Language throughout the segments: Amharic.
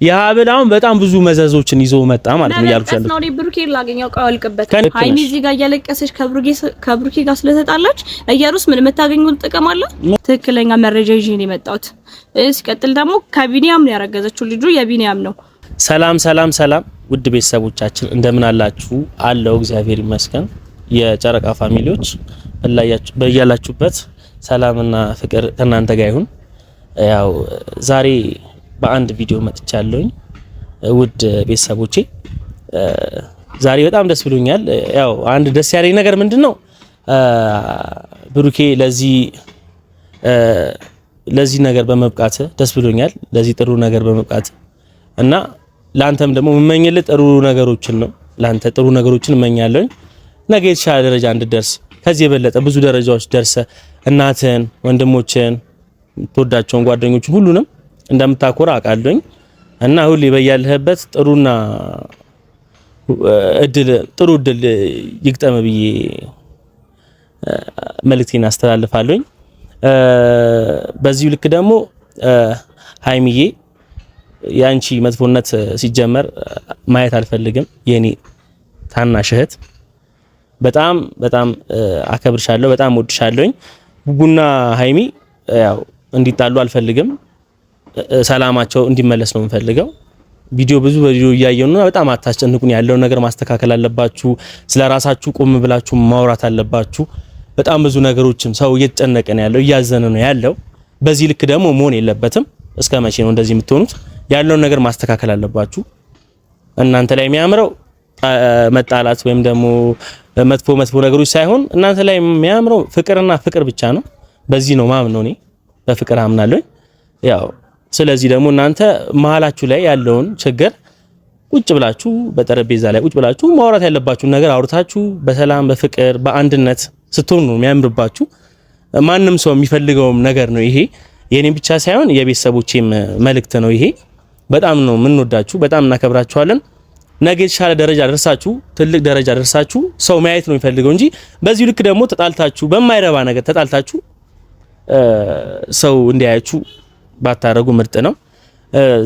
የሀብል አሁን በጣም ብዙ መዘዞችን ይዞ መጣ ማለት ነው ያልኩሽ ያለው ነው። ብሩኬን ላገኘው ቃልቅበት ሃይሚ እዚህ ጋር እያለቀሰች ከብሩኬ ጋር ስለተጣላች እያሩስ ምን የምታገኙት ጥቅም አለ? ትክክለኛ መረጃ ይዤ ነው የመጣሁት። ሲቀጥል ደግሞ ከቢኒያም ነው ያረገዘችው፣ ልጁ የቢኒያም ነው። ሰላም ሰላም ሰላም ውድ ቤተሰቦቻችን እንደምን አላችሁ? አለው እግዚአብሔር ይመስገን። የጨረቃ ፋሚሊዎች በያላችሁበት ሰላምና ፍቅር ከናንተ ጋር ይሁን። ያው ዛሬ በአንድ ቪዲዮ መጥቻለሁኝ ውድ ቤተሰቦቼ። ዛሬ በጣም ደስ ብሎኛል። ያው አንድ ደስ ያለኝ ነገር ምንድነው ብሩኬ ለዚህ ነገር በመብቃት ደስ ብሎኛል። ለዚህ ጥሩ ነገር በመብቃት እና ላንተም ደግሞ የምመኝልህ ጥሩ ነገሮችን ነው። ላንተ ጥሩ ነገሮችን እመኛለሁኝ። ነገ የተሻለ ደረጃ እንድትደርስ ከዚህ የበለጠ ብዙ ደረጃዎች ደርሰ እናትን፣ ወንድሞችን፣ ተወዳቸውን ጓደኞችን ሁሉንም እንደምታኮራ አውቃለሁኝ እና ሁሌ በያለህበት ጥሩ እድል ይግጠም ብዬ መልእክቴን አስተላልፋለሁኝ። በዚሁ ልክ ደግሞ ሃይሚዬ ያንቺ መጥፎነት ሲጀመር ማየት አልፈልግም። የኔ ታናሽ እህት በጣም አከብርሻለሁ፣ በጣም ወድሻለሁኝ። ቡቡና ሃይሚ ያው እንዲጣሉ አልፈልግም። ሰላማቸው እንዲመለስ ነው የምፈልገው። ብዙ ቪዲዮ እያየሁ ነው። በጣም አታስጨንቁኝ። ያለው ነገር ማስተካከል አለባችሁ። ስለራሳችሁ ቆም ብላችሁ ማውራት አለባችሁ። በጣም ብዙ ነገሮችን ሰው እየተጨነቀ ነው ያለው፣ እያዘነ ነው ያለው። በዚህ ልክ ደግሞ መሆን የለበትም። እስከ መቼ ነው እንደዚህ የምትሆኑት? ያለውን ነገር ማስተካከል አለባችሁ። እናንተ ላይ የሚያምረው መጣላት ወይም ደግሞ መጥፎ ነገሮች ሳይሆን እናንተ ላይ የሚያምረው ፍቅርና ፍቅር ብቻ ነው። በዚህ ነው ማምነው እኔ፣ በፍቅር አምናለሁ። ያው ስለዚህ ደግሞ እናንተ መሀላችሁ ላይ ያለውን ችግር ቁጭ ብላችሁ በጠረጴዛ ላይ ቁጭ ብላችሁ ማውራት ያለባችሁ ነገር አውርታችሁ በሰላም በፍቅር በአንድነት ስትሆኑ ነው የሚያምርባችሁ። ማንም ሰው የሚፈልገውም ነገር ነው ይሄ። የኔም ብቻ ሳይሆን የቤተሰቦቼም መልእክት ነው ይሄ። በጣም ነው የምንወዳችሁ፣ በጣም እናከብራችኋለን። ነገ የተሻለ ደረጃ ደርሳችሁ ትልቅ ደረጃ ደርሳችሁ ሰው ማየት ነው የሚፈልገው እንጂ በዚህ ልክ ደግሞ ተጣልታችሁ በማይረባ ነገር ተጣልታችሁ ሰው እንዲያያችሁ ባታረጉ ምርጥ ነው።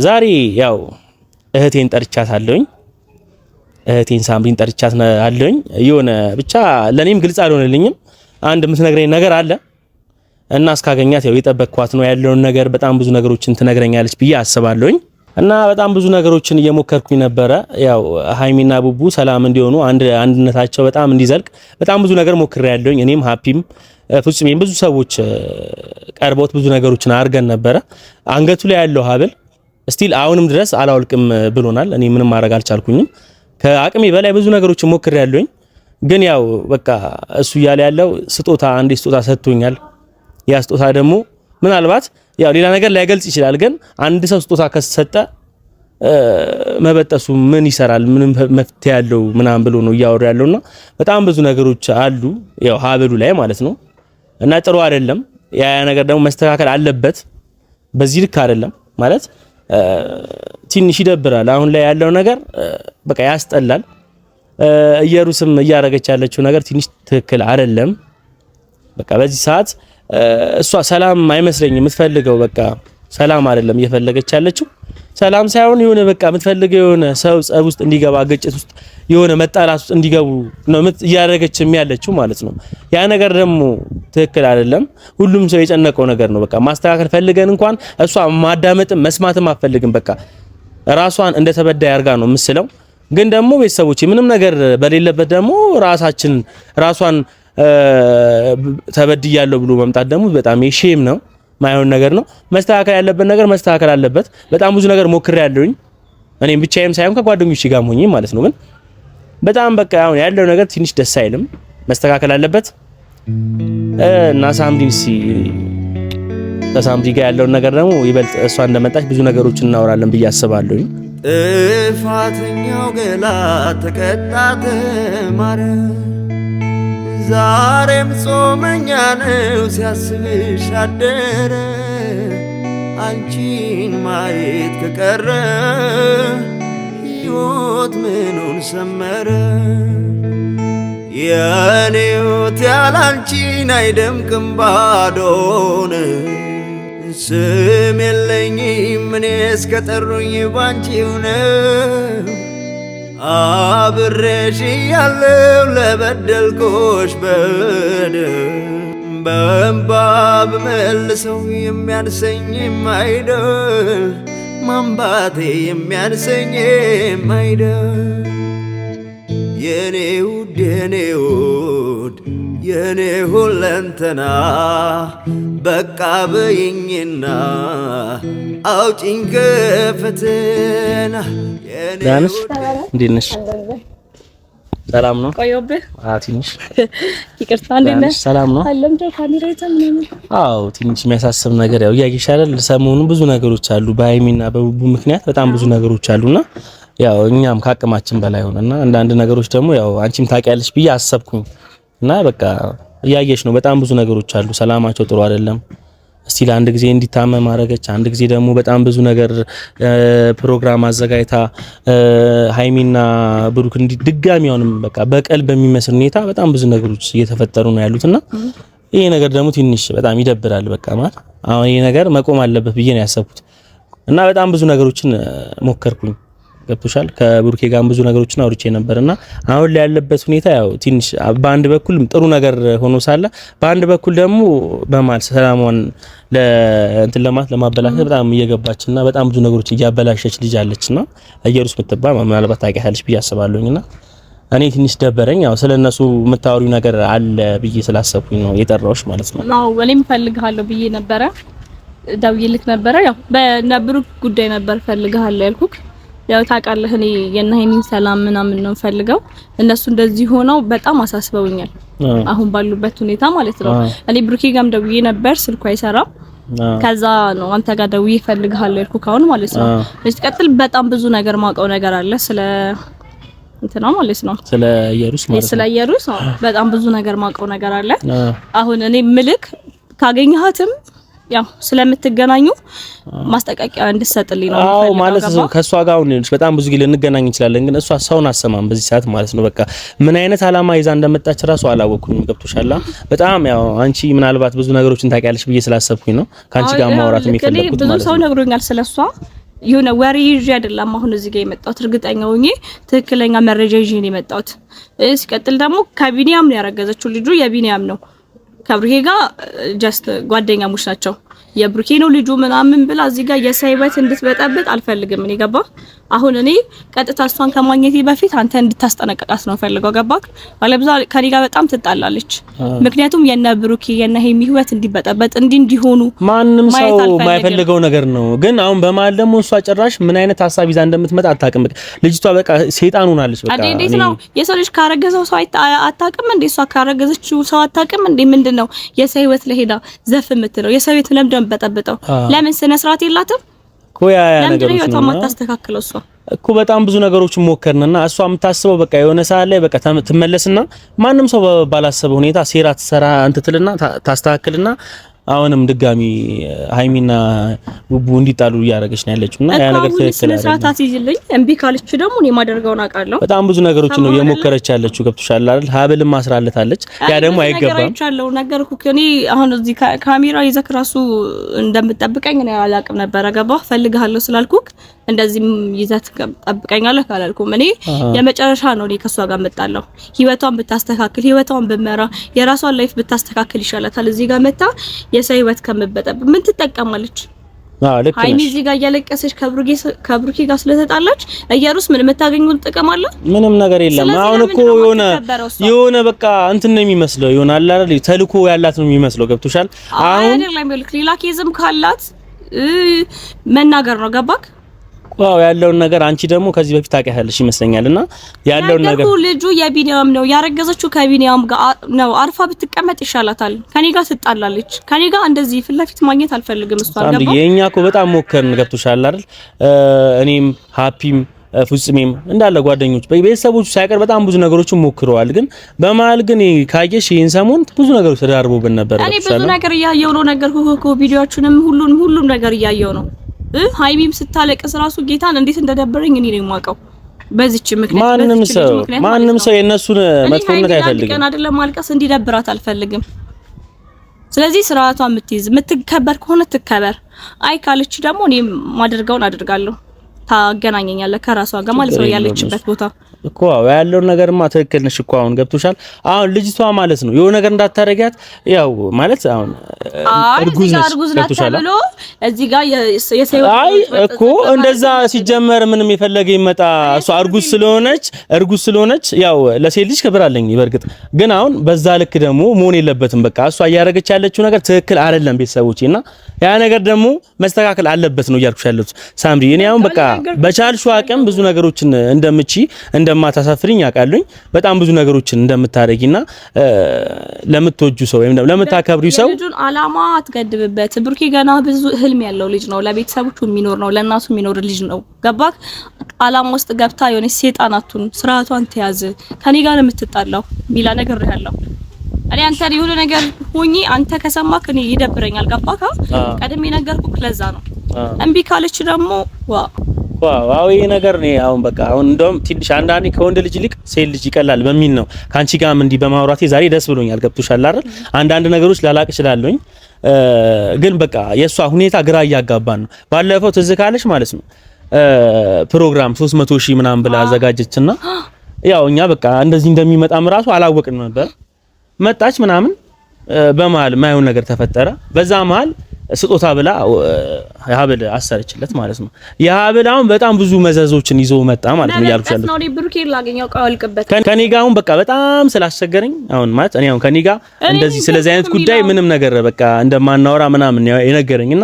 ዛሬ ያው እህቴን ጠርቻታለሁኝ። እህቴን ሳምሪን ጠርቻታለሁኝ። የሆነ ብቻ ለኔም ግልጽ አልሆነልኝም። አንድ የምትነግረኝ ነገር አለ እና እስካገኛት ያው የጠበቅኳት ነው ያለውን ነገር። በጣም ብዙ ነገሮችን ትነግረኛለች ብዬ አስባለሁኝ እና በጣም ብዙ ነገሮችን እየሞከርኩኝ ነበረ። ያው ሃይሚና ቡቡ ሰላም እንዲሆኑ አንድነታቸው በጣም እንዲዘልቅ በጣም ብዙ ነገር ሞክሬያለሁኝ። እኔም ሃፒም ፍጹሜም ብዙ ሰዎች ቀርበውት ብዙ ነገሮችን አድርገን ነበረ። አንገቱ ላይ ያለው ሀብል ስቲል አሁንም ድረስ አላወልቅም ብሎናል። እኔ ምንም ማድረግ አልቻልኩኝም። ከአቅሜ በላይ ብዙ ነገሮችን ሞክሬያለሁኝ። ግን ያው በቃ እሱ እያለ ያለው ስጦታ ሰጥቶኛል። ያ ስጦታ ደግሞ ምናልባት ያው ሌላ ነገር ላይገልጽ ይችላል። ግን አንድ ሰው ስጦታ ከሰጠ መበጠሱ ምን ይሰራል? ምንም መፍትሄ ያለው ምናምን ብሎ ነው እያወራ ያለውና በጣም ብዙ ነገሮች አሉ ያው ሀብሉ ላይ ማለት ነው። እና ጥሩ አይደለም። ያ ነገር ደግሞ መስተካከል አለበት። በዚህ ልክ አይደለም ማለት ትንሽ ይደብራል። አሁን ላይ ያለው ነገር በቃ ያስጠላል። እየሩስም እያረገች ያለችው ነገር ትንሽ ትክክል አይደለም። በቃ በዚህ ሰዓት እሷ ሰላም አይመስለኝም የምትፈልገው። በቃ ሰላም አይደለም እየፈለገች ያለችው። ሰላም ሳይሆን የሆነ በቃ የምትፈልገው የሆነ ሰው ጸብ ውስጥ እንዲገባ፣ ግጭት ውስጥ የሆነ መጣላት ውስጥ እንዲገቡ ነው እያደረገችም ያለችው ማለት ነው። ያ ነገር ደግሞ ትክክል አይደለም። ሁሉም ሰው የጨነቀው ነገር ነው። በቃ ማስተካከል ፈልገን እንኳን እሷ ማዳመጥም መስማትም አትፈልግም። በቃ ራሷን እንደተበዳይ አርጋ ነው የምስለው። ግን ደግሞ ቤተሰቦች ምንም ነገር በሌለበት ደግሞ ራሷን ተበድያለሁ ብሎ መምጣት ደግሞ በጣም የሼም ነው፣ ማይሆን ነገር ነው። መስተካከል ያለበት ነገር መስተካከል አለበት። በጣም ብዙ ነገር ሞክሬያለሁኝ እኔም ብቻዬም ሳይሆን ከጓደኞቼ ጋር ሆኜ ማለት ነው። ግን በጣም በቃ አሁን ያለው ነገር ትንሽ ደስ አይልም፣ መስተካከል አለበት እና ከሳምሪ ጋር ያለውን ነገር ደግሞ ይበልጥ እሷ እንደመጣች ብዙ ነገሮችን እናወራለን ብዬ አስባለሁኝ። ጥፋተኛው ገላ ተቀጣ ተማረ፣ ዛሬም ጾመኛ ነው ሲያስብሽ አደረ። አንቺን ማየት ከቀረ ሕይወት ምኑን ሰመረ? የኔ ሕይወት ያላንቺን አይደምቅም ባዶ ነው። ስም የለኝም እኔ እስከጠሩኝ ባንቺው ነው አብሬሽ ያለው ለበደልኩሽ በደል በእንባ ብመልሰው የሚያንሰኝ አይደል ማንባቴ የሚያንሰኝ አይደል የኔ ውድ የኔ ውድ የኔ ሁለንተና በቃ በይኝና አውጪኝ ከፈተና ዳንስ እንዴት ነሽ? ሰላም ነው? ቆየሁብህ? ትንሽ ይቅርታ። እንዴት ነሽ? ሰላም ነው? አለም ጆ ካሜራ ይተምነኝ። ትንሽ የሚያሳስብ ነገር ያው እያየሽ አይደል? ሰሞኑን ብዙ ነገሮች አሉ በሃይሚና በቡቡ ምክንያት በጣም ብዙ ነገሮች አሉና ያው እኛም ካቅማችን በላይ ሆነና አንዳንድ ነገሮች ደግሞ ያው አንቺም ታውቂያለሽ ብዬ አሰብኩኝ እና በቃ እያየሽ ነው በጣም ብዙ ነገሮች አሉ። ሰላማቸው ጥሩ አይደለም። እስቲ ለአንድ ጊዜ እንዲታመም አደረገች፣ አንድ ጊዜ ደግሞ በጣም ብዙ ነገር ፕሮግራም አዘጋጅታ ሃይሚና ብሩክ ድጋሚ አሁንም በቃ በቀል በሚመስል ሁኔታ በጣም ብዙ ነገሮች እየተፈጠሩ ነው ያሉትና ይሄ ነገር ደግሞ ትንሽ በጣም ይደብራል። በቃ ማለት አሁን ይሄ ነገር መቆም አለበት ብዬ ነው ያሰብኩት እና በጣም ብዙ ነገሮችን ሞከርኩኝ። ገብቶሻል? ከብሩኬ ጋር ብዙ ነገሮችን አውርቼ ነበርና አሁን ላይ ያለበት ሁኔታ ያው ትንሽ በአንድ በኩል ጥሩ ነገር ሆኖ ሳለ በአንድ በኩል ደግሞ በማል ሰላሟን ለማበላሸት በጣም እየገባችና በጣም ብዙ ነገሮች እያበላሸች ልጅ አለችና ኢየሩስ የምትባል ምናልባት ታውቂያለሽ ብዬ አስባለሁኝና እኔ ትንሽ ደበረኝ። ያው ስለነሱ የምታወሪው ነገር አለ ብዬ ስላሰብኩኝ ነው የጠራሁሽ ማለት ነው። አዎ እኔም ፈልግሃለሁ ብዬ ነበረ፣ ደውዬልክ ነበረ። ያው በነብሩክ ጉዳይ ነበር ፈልግሃለሁ ያልኩክ። ያው ታውቃለህ እኔ የና ሃይሚን ሰላም ምናምን ነው ፈልገው እነሱ እንደዚህ ሆነው በጣም አሳስበውኛል አሁን ባሉበት ሁኔታ ማለት ነው። እኔ ብሩኬ ጋርም ደውዬ ነበር ስልኩ አይሰራም። ከዛ ነው አንተ ጋር ደውዬ ፈልግሃለሁ ያልኩህ አሁን ማለት ነው። ለስቀጥል በጣም ብዙ ነገር ማውቀው ነገር አለ ስለ እንትና ማለት ነው ስለ ኢየሩስ ማለት ነው። ስለ ኢየሩስ በጣም ብዙ ነገር ማውቀው ነገር አለ። አሁን እኔ ምልክ ካገኘሃትም ያው ስለምትገናኙ ማስተቃቂያ እንድትሰጥልኝ ነው ማለት ነው። ማለት ነው ከሷ ጋር አሁን በጣም ብዙ ጊዜ ልንገናኝ እንችላለን፣ ግን እሷ ሰውን አሰማም በዚህ ሰዓት ማለት ነው። በቃ ምን አይነት አላማ ይዛ እንደመጣች ራሱ አላወኩኝም። ገብቶሻል? በጣም ያው አንቺ ምናልባት ብዙ ነገሮችን ታውቂያለሽ ብዬ ስላሰብኩኝ ነው ካንቺ ጋር ማውራት የሚፈልኩት ማለት ነው። ብዙ ሰው ነግሮኛል ስለሷ የሆነ ወሬ ይዤ አይደለም አሁን እዚህ ጋር የመጣሁት፣ እርግጠኛ ሆኜ ትክክለኛ መረጃ ይዤ ነው የመጣሁት። ሲቀጥል ደግሞ ከቢኒያም ነው ያረገዘችው፣ ልጁ የቢኒያም ነው። ከብሩኬ ጋር ጀስት ጓደኛሞች ናቸው። የብሩኬ ነው ልጁ ምናምን ብላ እዚህ ጋር የሳይበት እንድትበጣበጥ አልፈልግም። እኔ ገባ አሁን እኔ ቀጥታ እሷን ከማግኘቴ በፊት አንተ እንድታስጠነቀቃት ነው ፈልገው። ገባክ? አለብዛ ከኔ ጋር በጣም ትጣላለች። ምክንያቱም የነ ብሩኬ የነ ሄሚ ህይወት እንዲበጣበጥ እንዲሆኑ ማንም ሰው የማይፈልገው ነገር ነው። ግን አሁን በመሀል ደግሞ እሷ ጭራሽ ምን አይነት ሐሳብ ይዛ እንደምትመጣ አታውቅም። ልጅቷ በቃ ሰይጣን ሆናለች። በቃ እንዴት ነው የሰው ልጅ ካረገዘው ሰው አታውቅም እንዴ? እሷ ካረገዘችው ሰው አታውቅም እንዴ? ምንድነው የሰው ህይወት ለሄዳ ዘፍ የምትለው? የሰው ህይወት ለምንድነው በጠብጠው? ለምን ስነ ስርዓት የላትም? ኮያ ነገሮች ነው ማታስተካክለው እሷ እኮ በጣም ብዙ ነገሮችን ሞከርንና እሷ የምታስበው በቃ የሆነ ሰዓት ላይ በቃ ትመለስና ማንም ሰው ባላሰበው ሁኔታ ሴራ ትሰራ እንትትልና ታስተካክልና አሁንም ድጋሚ ሃይሚና ቡቡ እንዲጣሉ እያደረገች ነው ያለችውና ያ ነገር ትክክል አይደለም። ስለሳታ ሲይዝልኝ እምቢ ካለች ደግሞ እኔ ማደርገውን አውቃለሁ። በጣም ብዙ ነገሮች ነው የሞከረች ያለችው። ገብቶሻል አይደል? ሀብልም ማስራለታለች። ያ ደግሞ አይገባም። ነገርኩህ እኔ አሁን እዚህ ካሜራ ይዘክ ራሱ እንደምትጠብቀኝ ነው አላውቅም ነበር። ገባህ? ፈልግሃለሁ ስላልኩክ እንደዚህ ይዘት ጠብቀኛለህ ካላልኩም እኔ የመጨረሻ ነው እኔ ከሷ ጋር መጣለሁ። ህይወቷን ብታስተካክል ህይወቷን በመራ የራሷን ላይፍ ብታስተካክል ይሻላታል። እዚህ ጋር መጣ የሰው ህይወት ከመበጠብ ምን ትጠቀማለች? ልክ ነሽ። ሃይሚ እዚህ ጋር እያለቀሰች ከብሩኬ ጋር ስለተጣላች ኢየሩስ ምን የምታገኘው ጥቅም አለ? ምንም ነገር የለም። አሁን እኮ የሆነ በቃ እንትን ነው የሚመስለው ይሆናል አይደል? ተልኮ ያላት ነው የሚመስለው። ገብቶሻል? አሁን አይደለም ሌላ ኬዝም ካላት መናገር ነው። ገባክ? ዋው ያለውን ነገር አንቺ ደግሞ ከዚህ በፊት ታውቂያለሽ ይመስለኛልና ያለውን ነገር ልጁ የቢኒያም ነው ያረገዘችው ከቢኒያም ጋር ነው። አርፋ ብትቀመጥ ይሻላታል። ከኔ ጋር ትጣላለች። ከኔ ጋር እንደዚህ ፊት ለፊት ማግኘት አልፈልግም። እሷ አልገባ የኛ እኮ በጣም ሞከርን። ገብቶሻል አይደል? እኔም ሃፒም ፍጹሜም እንዳለ ጓደኞች በቤተሰቦቹ ሳይቀር በጣም ብዙ ነገሮችን ሞክረዋል። ግን በመሀል ግን ካየሽ ይሄን ሰሞን ብዙ ነገሮች ተዳርቦብን ነበር። እኔ ብዙ ነገር እያየሁ ነው። ነገርኩህ እኮ ቪዲዮዎቹንም ሁሉም ነገር እያየሁ ነው። ሃይሚም ስታለቅስ ራሱ ጌታን እንዴት እንደደበረኝ እኔ ነኝ የማውቀው። በዚች ምክንያት ማንም ሰው የነሱን መጥፎነት አይፈልግም። ቀን አይደለም ማልቀስ እንዲደብራት አልፈልግም። ስለዚህ ስርዓቷን የምትይዝ የምትከበር ከሆነ ትከበር። አይ ካለች ደግሞ እኔ ማደርገውን አደርጋለሁ። ታገናኘኛለህ ከራሷ ጋር ማለት ነው ያለችበት ቦታ እኮ ያለው ነገርማ ትክክል ነሽ እኮ አሁን ገብቶሻል። አሁን ልጅቷ ማለት ነው የሆነ ነገር እንዳታረጋት ያው ማለት አሁን እርጉዝ ነች ብሎ እዚህ ጋር የሰው አይ እኮ እንደዛ ሲጀመር ምንም የፈለገ ይመጣ እሷ እርጉዝ ስለሆነች ያው ለሴት ልጅ ክብር አለኝ በርግጥ ግን አሁን በዛ ልክ ደግሞ መሆን የለበትም። በቃ እሷ እያረገች ያለችው ነገር ትክክል አይደለም ቤተሰቦቼና ያ ነገር ደግሞ መስተካከል አለበት ነው እያልኩሽ ያለሁት ሳምሪ። እኔ አሁን በቃ በቻልሽው አቅም ብዙ ነገሮችን እንደማታሳፍሪኝ ያውቃሉኝ በጣም ብዙ ነገሮችን እንደምታረጊና ለምትወጁ ሰው ወይም ለምታከብሪው ሰው ልጁን አላማ አትገድብበት። ብሩኬ ገና ብዙ ህልም ያለው ልጅ ነው። ለቤተሰቦቹ የሚኖር ነው። ለእናቱ የሚኖር ልጅ ነው። ገባክ? አላማ ውስጥ ገብታ የሆነ ሰይጣናቱን ስርዓቷን ተያዝ ከኔ ጋር የምትጣላው ቢላ ነገር ያለው እኔ አንተ የሆነ ነገር ሆኚ አንተ ከሰማክ እኔ ይደብረኛል። ገባካ? ቀድሜ ነገርኩክ ለዛ ነው። እምቢ ካለች ደግሞ ዋው ይሄ ነገር ነው አሁን በቃ አሁን እንደውም ትንሽ አንዳንዴ ከወንድ ልጅ ይልቅ ሴት ልጅ ይቀላል በሚል ነው ካንቺ ጋርም እንዲህ በማውራቴ ዛሬ ደስ ብሎኛል። ገብቶሻል አይደል? አንዳንድ ነገሮች ላላቅ እችላለሁኝ ግን በቃ የሷ ሁኔታ ግራ እያጋባን ነው። ባለፈው ትዝ ካለሽ ማለት ነው ፕሮግራም 300,000 ምናምን ብላ አዘጋጀችና ያው እኛ በቃ እንደዚህ እንደሚመጣም ራሱ አላወቅንም ነበር። መጣች ምናምን በመሃል ማይሆን ነገር ተፈጠረ። በዛ መሃል ስጦታ ብላ ሀብል አሰረችለት ማለት ነው። የሀብል አሁን በጣም ብዙ መዘዞችን ይዞ መጣ ማለት ነው ያልኩሻለሁ። ነው ብሩኬን ላገኘው ቃልቅበት ከኔ ጋር አሁን በቃ በጣም ስላስቸገረኝ አሁን ማለት እኔ አሁን ከኔ ጋር እንደዚህ ስለዚህ አይነት ጉዳይ ምንም ነገር በቃ እንደማናወራ ምናምን የነገረኝና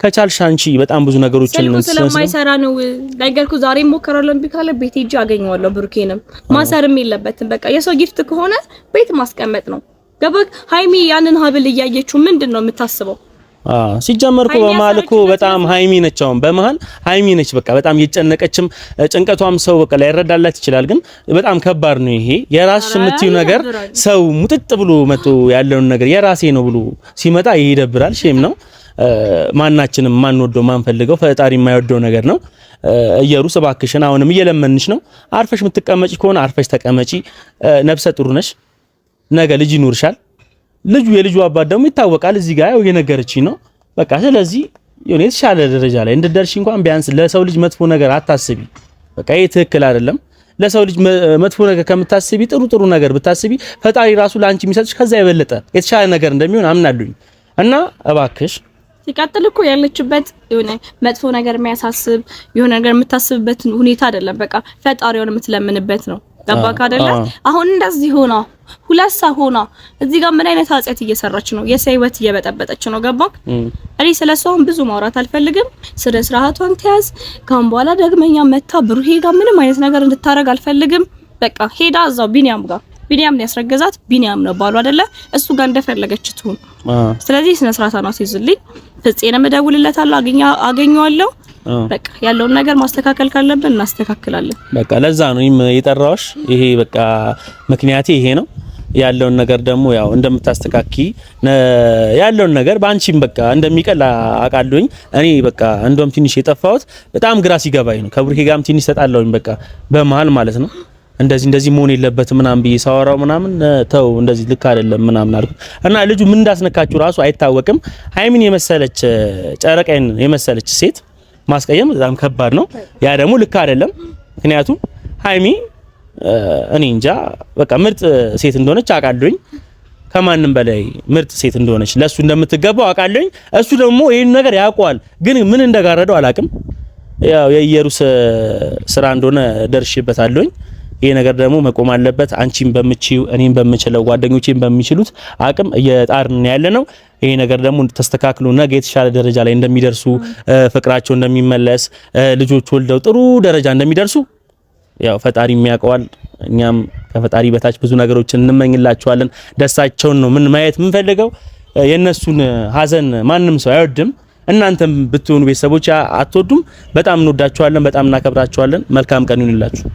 ከቻልሽ አንቺ በጣም ብዙ ነገሮችን ስለማይሰራ ነው ነገርኩ። ዛሬ ሞከራለሁ እምቢ ካለ ቤት ሂጅ አገኘዋለሁ። ብሩኬንም ማሰርም የለበትም በቃ የሰው ጊፍት ከሆነ ቤት ማስቀመጥ ነው። ገባክ? ሃይሚ ያንን ሀብል እያየችው ምንድነው የምታስበው? ሲጀመርኩ በመሀልኩ በጣም ሃይሚ ነች። አሁን በመሀል ሃይሚ ነች በቃ በጣም እየጨነቀችም ጭንቀቷም ሰው በቃ ላይረዳላት ይችላል። ግን በጣም ከባድ ነው ይሄ የራስሽ የምትዩ ነገር ሰው ሙጥጥ ብሎ መጥቶ ያለውን ነገር የራሴ ነው ብሎ ሲመጣ ይሄ ይደብራል። ሼም ነው። ማናችንም ማንወደው ማንፈልገው ፈጣሪ የማይወደው ነገር ነው። እየሩስ እባክሽን አሁንም እየለመንሽ ነው። አርፈሽ የምትቀመጪ ከሆነ አርፈሽ ተቀመጪ። ነፍሰ ጡር ነሽ። ነገ ልጅ ይኖርሻል። የልጁ አባት ደግሞ ይታወቃል። እዚህ ጋር ያው የነገረችኝ ነው በቃ። ስለዚህ የሆነ የተሻለ ደረጃ ላይ እንድትደርሺ እንኳን ቢያንስ ለሰው ልጅ መጥፎ ነገር አታስቢ። በቃ ይሄ ትክክል አይደለም። ለሰው ልጅ መጥፎ ነገር ከምታስቢ ጥሩ ነገር ብታስቢ ፈጣሪ ራሱ ለአንቺ የሚሰጥሽ ከዛ የበለጠ የተሻለ ነገር እንደሚሆን አምናለሁኝ። እና እባክሽ ሲቀጥል እኮ ያለችበት የሆነ መጥፎ ነገር የሚያሳስብ የሆነ ነገር የምታስብበት ሁኔታ አይደለም። በቃ ፈጣሪውን የምትለምንበት ነው። ገባክ አይደለ? አሁን እንደዚህ ሆና ሁለሳ ሆና እዚህ ጋር ምን አይነት ኃጢአት እየሰራች ነው? የሰው ህይወት እየበጠበጠች ነው። ገባክ? እኔ ስለሷም ብዙ ማውራት አልፈልግም። ስለ ስርዓቷን ተያዝ። ካሁን በኋላ ደግመኛ መታ ብሩሄ ጋር ምንም አይነት ነገር እንድታረግ አልፈልግም። በቃ ሄዳ እዛው ቢኒያም ነው ያስረገዛት። ቢኒያም ነው ባሉ አይደለ? እሱ ጋር እንደፈለገች ትሁን። ስለዚህ ስነ ስርዓቷን አስይዝልኝ። ፍፄንም እደውልለታለሁ፣ አገኘዋለሁ። በቃ ያለውን ነገር ማስተካከል ካለብን እናስተካክላለን። በቃ ለዛ ነው የጠራሁሽ። ይሄ በቃ ምክንያቴ ይሄ ነው። ያለውን ነገር ደግሞ ያው እንደምታስተካኪ ያለውን ነገር ባንቺም በቃ እንደሚቀል አቃለሁኝ። እኔ በቃ እንደውም ትንሽ የጠፋሁት በጣም ግራ ሲገባኝ ነው። ከብሩኬ ጋርም ትንሽ ተጣላሁኝ በቃ በመሃል ማለት ነው። እንደዚህ መሆን የለበትም ምናምን ብዬ ሳወራው ምናምን ተው እንደዚህ ልክ አይደለም ምናምን አልኩ እና ልጁ ምን እንዳስነካችሁ ራሱ አይታወቅም። ሃይሚን የመሰለች ጨረቃዬን የመሰለች ሴት ማስቀየም በጣም ከባድ ነው። ያ ደግሞ ልክ አይደለም። ምክንያቱም ሃይሚ እኔ እንጃ በቃ ምርጥ ሴት እንደሆነች አውቃለሁኝ። ከማንም በላይ ምርጥ ሴት እንደሆነች ለሱ እንደምትገባው አውቃለሁኝ። እሱ ደግሞ ይሄን ነገር ያውቀዋል፣ ግን ምን እንደጋረደው አላውቅም። ያው የኢየሩስ ስራ እንደሆነ ደርሼበታለሁኝ። ይሄ ነገር ደግሞ መቆም አለበት። አንቺም በምቺው እኔም በምችለው ጓደኞቼም በሚችሉት አቅም እየጣርን ያለነው ይሄ ነገር ደግሞ ተስተካክሎ ነገ የተሻለ ደረጃ ላይ እንደሚደርሱ ፍቅራቸው እንደሚመለስ ልጆች ወልደው ጥሩ ደረጃ እንደሚደርሱ ያው ፈጣሪ የሚያውቀዋል። እኛም ከፈጣሪ በታች ብዙ ነገሮችን እንመኝላቸዋለን። ደስታቸውን ነው ምን ማየት የምንፈልገው። የነሱን ሀዘን ማንም ሰው አይወድም። እናንተም ብትሆኑ ቤተሰቦች አትወዱም። በጣም እንወዳቸዋለን፣ በጣም እናከብራቸዋለን። መልካም ቀን ይሁንላችሁ።